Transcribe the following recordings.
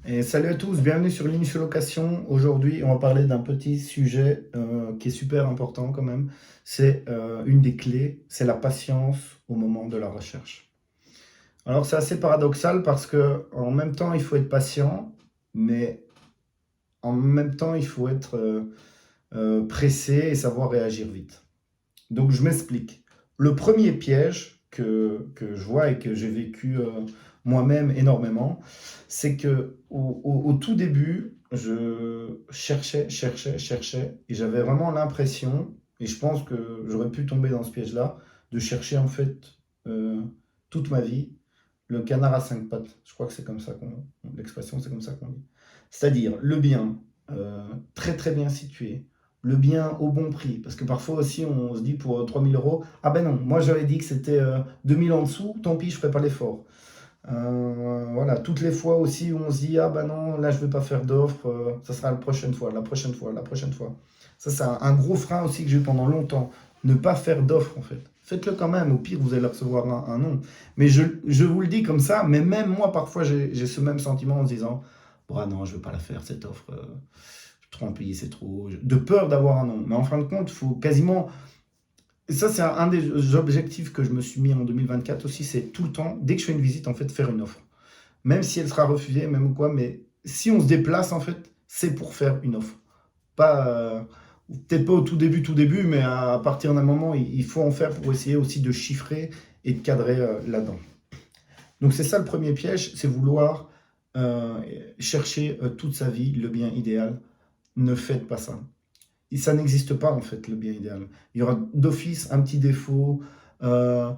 Et salut à tous, bienvenue sur l'Initial Location. Aujourd'hui, on va parler d'un petit sujet qui est super important quand même. C'est une des clés, c'est la patience au moment de la recherche. Alors c'est assez paradoxal parce que en même temps, il faut être patient, mais en même temps, il faut être pressé et savoir réagir vite. Donc je m'explique. Le premier piège que je vois et que j'ai vécu moi-même énormément, c'est que au tout début, je cherchais, et j'avais vraiment l'impression, et je pense que j'aurais pu tomber dans ce piège-là, de chercher en fait euh, toute ma vie le canard à cinq pattes. Je crois que c'est comme ça l'expression, c'est comme ça qu'on dit. C'est-à-dire le bien très très bien situé, le bien au bon prix. Parce que parfois aussi, on se dit pour 3000 euros, ah ben non, moi j'avais dit que c'était 2000 en dessous, tant pis, je ferai pas l'effort. Voilà, toutes les fois aussi où on se dit, ah ben non, là je vais pas faire d'offre, ça sera la prochaine fois, la prochaine fois, la prochaine fois. Ça, c'est un gros frein aussi que j'ai eu pendant longtemps. Ne pas faire d'offre en fait. Faites-le quand même, au pire vous allez recevoir un non. Mais je vous le dis comme ça, mais même moi parfois j'ai ce même sentiment en se disant, ah non, je ne veux pas la faire cette offre, trop employé, c'est trop. De peur d'avoir un non. Mais en fin de compte, il faut quasiment. Et ça, c'est un des objectifs que je me suis mis en 2024 aussi, c'est tout le temps, dès que je fais une visite, en fait, faire une offre. Même si elle sera refusée, même quoi, mais si on se déplace, en fait, c'est pour faire une offre. Pas, peut-être pas au tout début, mais à partir d'un moment, il faut en faire pour essayer aussi de chiffrer et de cadrer là-dedans. Donc c'est ça le premier piège, c'est vouloir euh, chercher toute sa vie le bien idéal. Ne faites pas ça. Et ça n'existe pas en fait le bien idéal. Il y aura d'office un petit défaut, euh,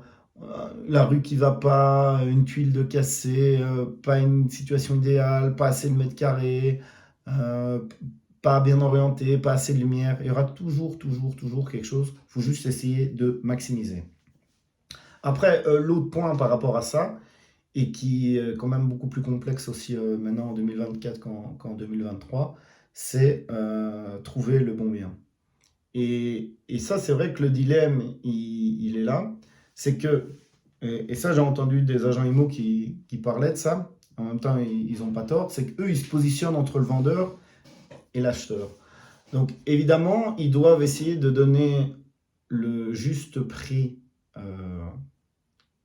la rue qui va pas, une tuile de cassée, pas une situation idéale, pas assez de mètres carrés, euh, pas bien orienté, pas assez de lumière. Il y aura toujours quelque chose. Il faut juste essayer de maximiser. Après, l'autre point par rapport à ça, et qui est quand même beaucoup plus complexe aussi maintenant en 2024 qu'en 2023, c'est trouver le bon bien. Et ça, c'est vrai que le dilemme, il est là. C'est que, et ça, j'ai entendu des agents IMO qui parlaient de ça. En même temps, ils n'ont pas tort. C'est qu'eux, ils se positionnent entre le vendeur et l'acheteur. Donc, évidemment, ils doivent essayer de donner le juste prix euh,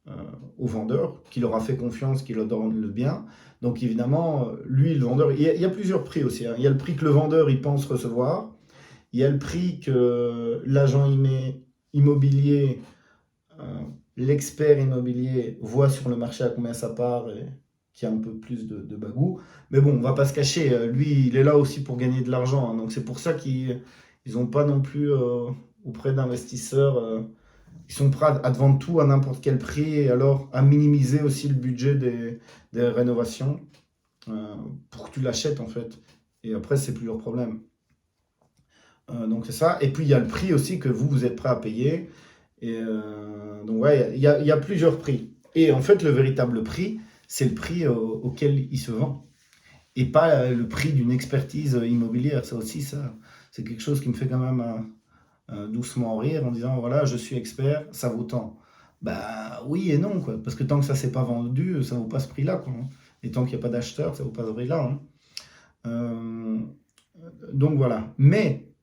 euh, au vendeur, qui leur a fait confiance, qui leur donne le bien. Donc, évidemment, lui, le vendeur, il y a plusieurs prix aussi, hein. Il y a le prix que le vendeur, il pense recevoir. Il y a le prix que l'agent immobilier, euh, l'expert immobilier voit sur le marché à combien ça part et qui a un peu plus de bagou. Mais bon, on va pas se cacher, lui, il est là aussi pour gagner de l'argent, hein. Donc c'est pour ça qu'ils n'ont pas non plus auprès d'investisseurs, ils sont prêts à te vendre tout à n'importe quel prix et alors à minimiser aussi le budget des rénovations pour que tu l'achètes en fait. Et après, c'est plus leur problème. Donc c'est ça. Et puis il y a le prix aussi que vous êtes prêt à payer. Et donc ouais, il y a plusieurs prix. Et en fait, le véritable prix, c'est le prix auquel il se vend. Et pas le prix d'une expertise immobilière. Ça aussi, ça, c'est quelque chose qui me fait quand même doucement rire en disant, voilà, je suis expert, ça vaut tant. Bah oui et non, quoi. Parce que tant que ça ne s'est pas vendu, ça ne vaut pas ce prix-là, quoi, hein. Et tant qu'il n'y a pas d'acheteur, ça ne vaut pas ce prix-là, hein. Euh, donc voilà. Mais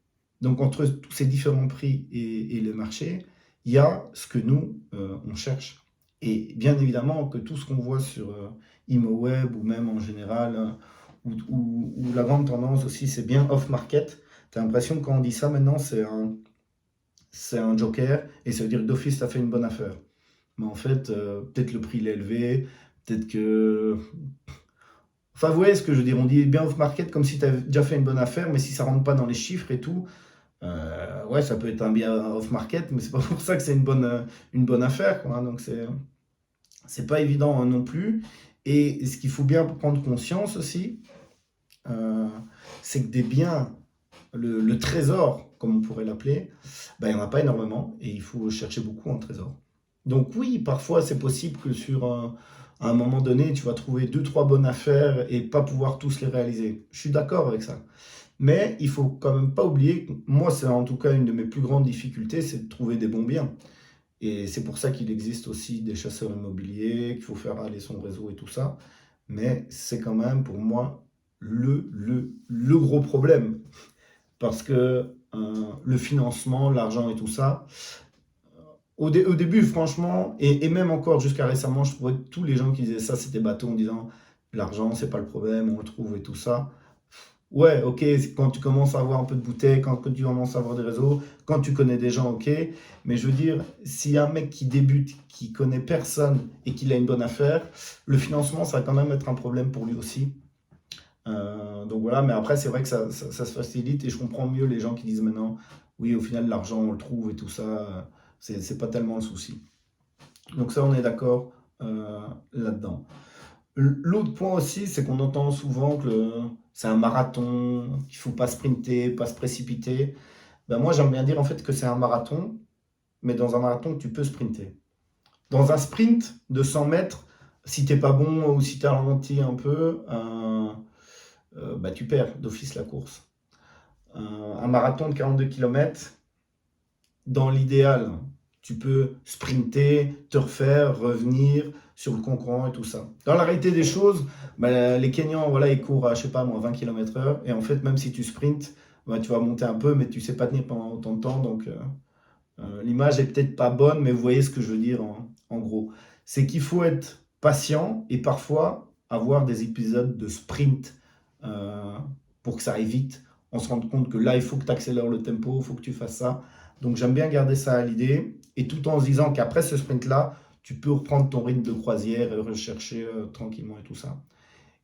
donc entre tous ces différents prix et le marché, il y a ce que nous, on cherche. Et bien évidemment que tout ce qu'on voit sur ImoWeb ou même en général, où la grande tendance aussi, c'est bien off-market. Tu as l'impression que quand on dit ça maintenant, c'est un joker et ça veut dire que d'office, tu as fait une bonne affaire. Mais en fait, peut-être le prix il est élevé, peut-être que. Enfin, vous voyez ce que je veux dire, on dit bien off-market comme si tu avais déjà fait une bonne affaire, mais si ça rentre pas dans les chiffres et tout, ouais, ça peut être un bien off-market, mais c'est pas pour ça que c'est une bonne affaire, quoi, hein. Donc c'est pas évident non plus. Et ce qu'il faut bien prendre conscience aussi, euh, c'est que des biens, le trésor, comme on pourrait l'appeler, ben, il n'y en a pas énormément et il faut chercher beaucoup en trésor. Donc oui, parfois c'est possible que sur un moment donné, tu vas trouver deux, trois bonnes affaires et pas pouvoir tous les réaliser. Je suis d'accord avec ça. Mais il faut quand même pas oublier que moi, c'est en tout cas une de mes plus grandes difficultés, c'est de trouver des bons biens. Et c'est pour ça qu'il existe aussi des chasseurs immobiliers, qu'il faut faire aller son réseau et tout ça. mais c'est quand même pour moi le gros problème. Parce que le financement, l'argent et tout ça, au début, franchement, et même encore jusqu'à récemment, je trouvais que tous les gens qui disaient ça, c'était bateau en disant l'argent, c'est pas le problème, on le trouve et tout ça. Ouais, ok, quand tu commences à avoir un peu de bouteille, quand tu commences à avoir des réseaux, quand tu connais des gens, ok. Mais je veux dire, s'il y a un mec qui débute, qui connaît personne et qu'il a une bonne affaire, le financement, ça va quand même être un problème pour lui aussi. Donc voilà, mais après, c'est vrai que ça se facilite et je comprends mieux les gens qui disent maintenant, oui, au final, l'argent, on le trouve et tout ça, c'est pas tellement le souci. Donc ça, on est d'accord là-dedans. L'autre point aussi, c'est qu'on entend souvent que c'est un marathon, qu'il faut pas sprinter, pas se précipiter. Ben moi, j'aime bien dire en fait que c'est un marathon, mais dans un marathon, tu peux sprinter. Dans un sprint de 100 mètres, si t'es pas bon ou si tu as ralenti un peu, bah, tu perds d'office la course. Un marathon de 42 km, dans l'idéal, tu peux sprinter, te refaire, revenir sur le concurrent et tout ça. Dans la réalité des choses, bah, les Kenyans, voilà, ils courent à, je sais pas, moi, 20 km/h. Et en fait, même si tu sprintes, bah, tu vas monter un peu, mais tu sais pas tenir pendant autant de temps. Donc, l'image est peut-être pas bonne, mais vous voyez ce que je veux dire en gros. C'est qu'il faut être patient et parfois avoir des épisodes de sprint euh, pour que ça aille vite. On se rend compte que là, il faut que tu accélères le tempo, il faut que tu fasses ça. Donc j'aime bien garder ça à l'idée et tout en se disant qu'après ce sprint-là, tu peux reprendre ton rythme de croisière et rechercher tranquillement et tout ça.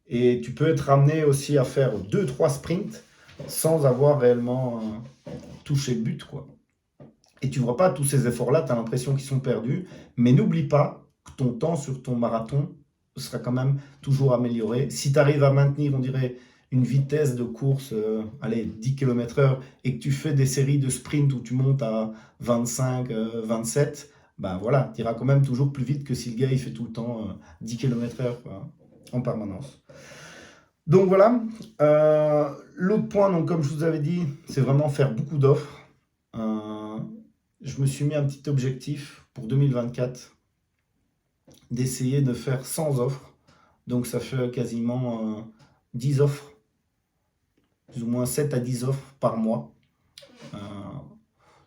Et tu peux être amené aussi à faire deux trois sprints sans avoir réellement touché le but, quoi. Et tu vois pas tous ces efforts-là, tu as l'impression qu'ils sont perdus. Mais n'oublie pas que ton temps sur ton marathon sera quand même toujours amélioré. Si tu arrives à maintenir, on dirait, une vitesse de course, allez, 10 km/h, et que tu fais des séries de sprint où tu montes à 25, 27, ben voilà, tu iras quand même toujours plus vite que si le gars il fait tout le temps 10 km/h en permanence. Donc voilà. L'autre point, donc, comme je vous avais dit, c'est vraiment faire beaucoup d'offres. Euh, je me suis mis un petit objectif pour 2024 d'essayer de faire 100 offres. Donc ça fait quasiment 10 offres, plus ou moins 7 à 10 offres par mois. Euh,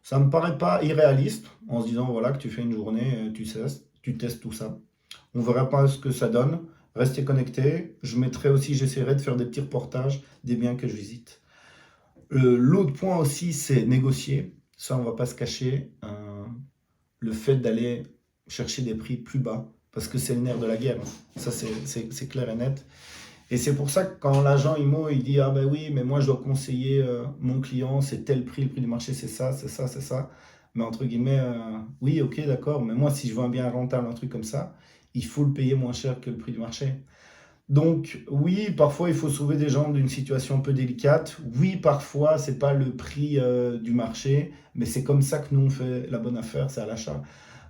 ça ne me paraît pas irréaliste en se disant voilà que tu fais une journée, tu testes tout ça. On verra pas ce que ça donne. Restez connectés. Je mettrai aussi, j'essaierai de faire des petits reportages des biens que je visite. L'autre point aussi, c'est négocier. Ça, on ne va pas se cacher. Le fait d'aller chercher des prix plus bas, parce que c'est le nerf de la guerre. Ça, c'est clair et net. Et c'est pour ça que quand l'agent IMO, il dit, ah ben oui, mais moi, je dois conseiller mon client, c'est tel prix, le prix du marché, c'est ça, c'est ça, c'est ça. Mais entre guillemets, oui, ok, d'accord, mais moi, si je veux un bien rentable, un truc comme ça, il faut le payer moins cher que le prix du marché. Donc oui, parfois il faut sauver des gens d'une situation un peu délicate. Oui, parfois c'est pas le prix du marché, mais c'est comme ça que nous on fait la bonne affaire, c'est à l'achat.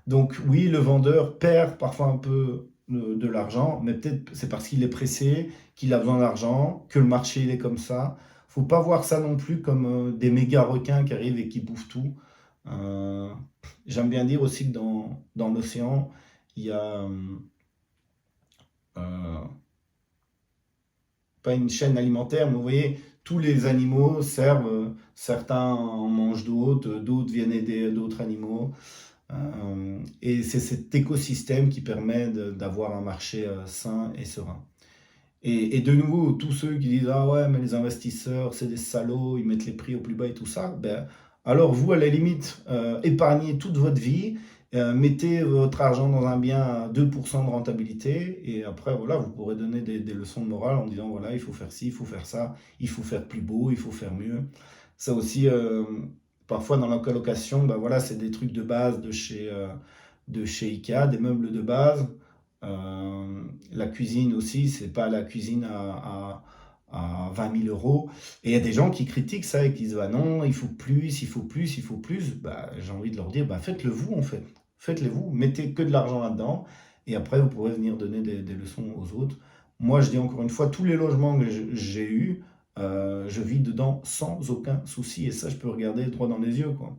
Donc oui, le vendeur perd parfois un peu de l'argent, mais peut-être c'est parce qu'il est pressé, qu'il a besoin d'argent, que le marché il est comme ça. Faut pas voir ça non plus comme des méga requins qui arrivent et qui bouffent tout. Euh, J'aime bien dire aussi que dans l'océan, il y a euh, pas une chaîne alimentaire, mais vous voyez, tous les animaux servent, certains en mangent d'autres, d'autres viennent aider d'autres animaux. Et c'est cet écosystème qui permet d'avoir un marché sain et serein. Et de nouveau, tous ceux qui disent ah ouais, mais les investisseurs, c'est des salauds, ils mettent les prix au plus bas et tout ça, ben, alors vous, à la limite, épargnez toute votre vie, mettez votre argent dans un bien à 2% de rentabilité, et après, voilà, vous pourrez donner des leçons de morale en disant voilà, il faut faire ci, il faut faire ça, il faut faire plus beau, il faut faire mieux. Ça aussi, parfois dans la colocation, ben voilà, c'est des trucs de base de chez Ikea, des meubles de base. La cuisine aussi, c'est pas la cuisine à 20 000 euros. Et il y a des gens qui critiquent ça et qui disent bah non, il faut plus, il faut plus, il faut plus. Bah, j'ai envie de leur dire bah faites-le vous en fait. Faites-le vous, mettez que de l'argent là-dedans et après vous pourrez venir donner des leçons aux autres. Moi, je dis encore une fois, tous les logements que j'ai eus, je vis dedans sans aucun souci et ça, je peux regarder droit dans les yeux, quoi.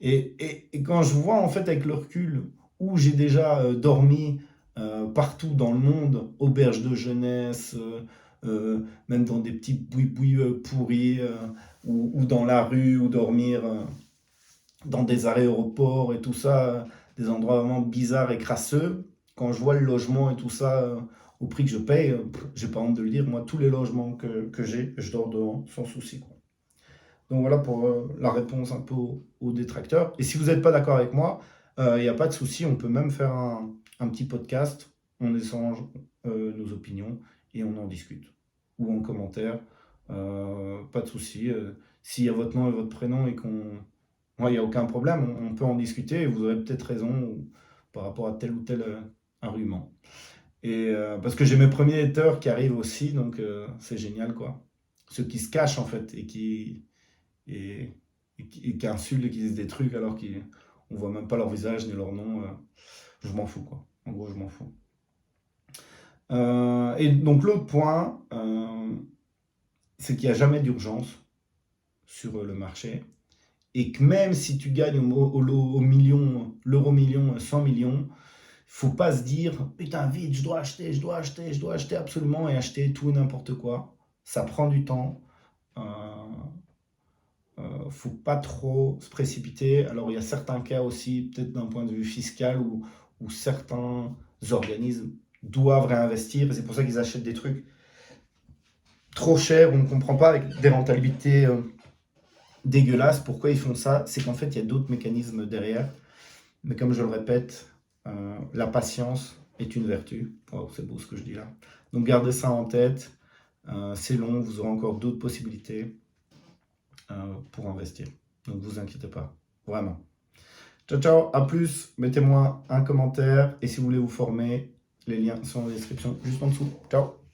Et quand je vois en fait avec le recul où j'ai déjà dormi partout dans le monde, auberges de jeunesse, même dans des petits boui-boui pourris, ou dans la rue, ou dormir dans des aéroports et tout ça, des endroits vraiment bizarres et crasseux. Quand je vois le logement et tout ça, au prix que je paye, j'ai pas honte de le dire, moi, tous les logements que j'ai, je dors dedans sans souci, quoi. Donc voilà pour la réponse un peu aux détracteurs. Et si vous n'êtes pas d'accord avec moi, il n'y a pas de souci, on peut même faire un petit podcast, on échange nos opinions et on en discute. Ou en commentaire, pas de souci. S'il y a votre nom et votre prénom et qu'on... Ouais, il n'y a aucun problème, on peut en discuter et vous aurez peut-être raison par rapport à tel ou tel argument. Et parce que j'ai mes premiers haters qui arrivent aussi, donc c'est génial, quoi. Ceux qui se cachent en fait et, et qui insultent et qui disent des trucs alors qu'on voit même pas leur visage ni leur nom. Je m'en fous, quoi. En gros, je m'en fous. Et donc l'autre point, c'est qu'il n'y a jamais d'urgence sur le marché. Et que même si tu gagnes au million, l'euro million, 100 millions, faut pas se dire putain vite, je dois acheter, je dois acheter, je dois acheter absolument et acheter tout et n'importe quoi. Ça prend du temps. Euh, faut pas trop se précipiter. Alors il y a certains cas aussi, peut-être d'un point de vue fiscal, où certains organismes doivent réinvestir. Et c'est pour ça qu'ils achètent des trucs trop chers, on ne comprend pas, avec des rentabilités dégueulasses. Pourquoi ils font ça? C'est qu'en fait, il y a d'autres mécanismes derrière. Mais comme je le répète, la patience est une vertu. Wow, c'est beau ce que je dis là. Donc gardez ça en tête. C'est long, vous aurez encore d'autres possibilités pour investir. Donc vous inquiétez pas, vraiment. Ciao, ciao, à plus. Mettez-moi un commentaire et si vous voulez vous former, les liens sont dans la description juste en dessous. Ciao.